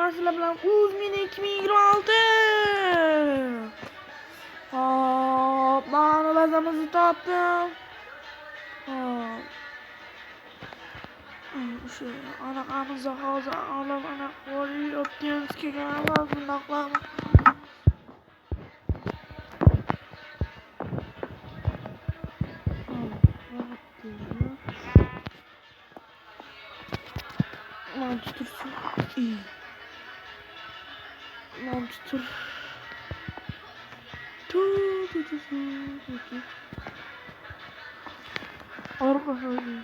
man sizlar bilan Uzmini 2026. Hop, mana bazamizni topdim. Hop. O'sha anaqamizni hozir olib ana qo'yib o'tganimiz kelganmiz, bundoq qilamiz. Lan tutursun. Lan tutur. Tutur. Arkadaşlar.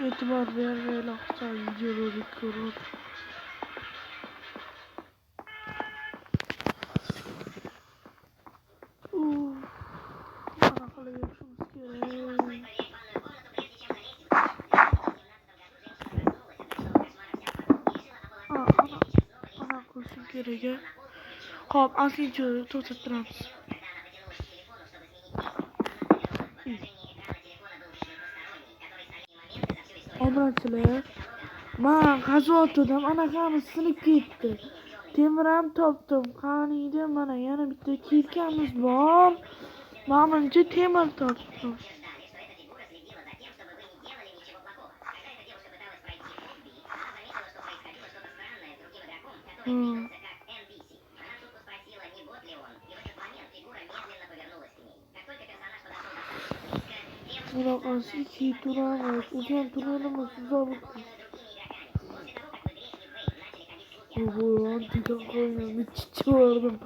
Etibar ver ve laksa videoları görür. Ana kala yapışımız gerek. Ana koşun gerek. Hop, aslında tutturamiz. Obrachilar, men qazib anaqamiz sinib ketdi. Temir ham topdim. Qaniydi, mana yana bitta kilkamiz bor. Menimcha temir topdim. Bunaqasi kiyib turamiz. O'shan turamiz, zo'rlikdi. Bu antika qo'yni chichirdim.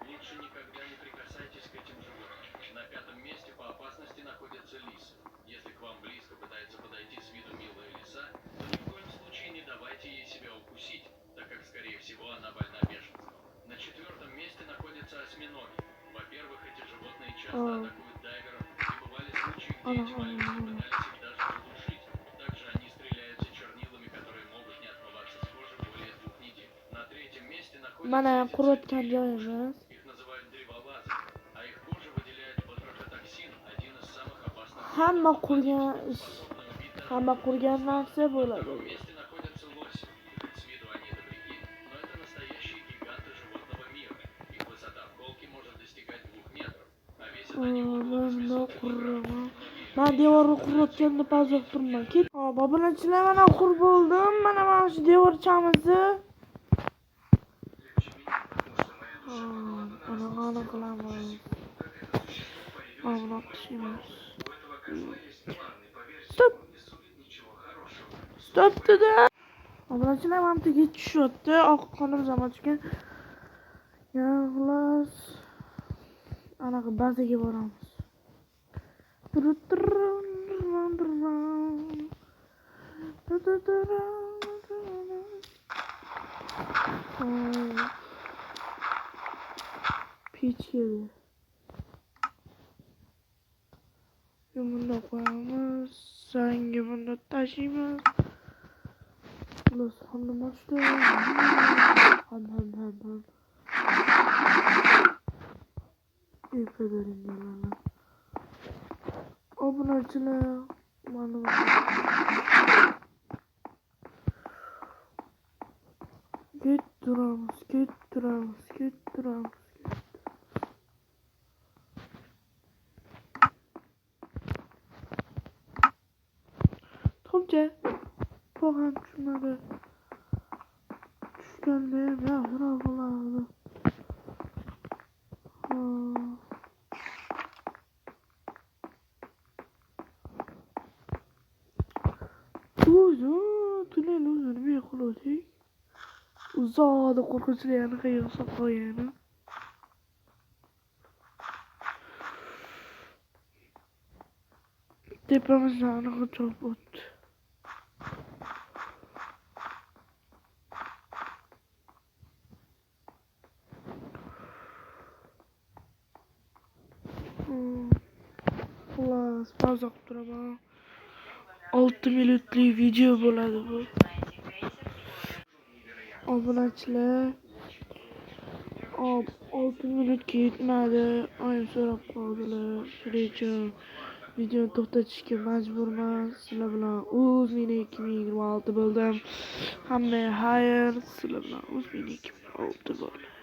Лучше никогда не прикасайтесь к этим животным. На 5-м месте по опасности находятся лисы. Если к вам близко пытается подойти с виду милая лиса, то ни в коем случае не давайте ей себя укусить, так как, скорее всего, она больна бешенством. На 4-м месте находятся осьминоги. Во-первых, эти животные часто атакуют дайверов, и бывали случаи, где эти моллюски пытались их даже задушить. Также они стреляются чернилами, которые могут не отмываться с кожи более 2 недель. На 3-м месте находятся их называют древолазы, а их кожа выделяет батрахотоксин, один из самых опасных. Hamma qurgan narsa bo'ladi. На 2-м месте находятся лоси. С виду они добряки, но это настоящие гиганты животного мира. Их высота в холке может достигать 2 метров, а весят они около 800 килограмм. Men devorni quritganda pazib turman. Ket. Hop, obunachilar, mana qurib bo'ldim. Mana shu devorchamizni. Ana qilamiz. Mana qilamiz. Stop dedi. Obunachilar, mana bu tushyapti. Oq qonimiz ham tushgan. Yaxlas. Anaqa bazaga boramiz. Pecheli. Bunda qo'yamiz. Sangi bunda tashiymiz. Plus hamda boshda. Ham. İplerin obunachilar, mana Kettiramiz. Tomcha, po'g'am tushmadi. Tushganda ham yaxshiroq bo'lardi. Tunel nima qildik? Uzoqda qo'rqinchlarni qayerga qo'ygan. Tepamizdan aniq chopib o'tdi. Xulosa emas, pauza qilib turaman. 6 minutlik video bo'ladi bu. Obunachilar, 6 minutga yetmadi. Oyim so'rab qoldilar. Shuning uchun videoni to'xtatishga majburman. Sizlar bilan o'zmini 2026 bo'ldim. Hamma xayr, sizlar bilan o'zmini 2026 bo'ldi.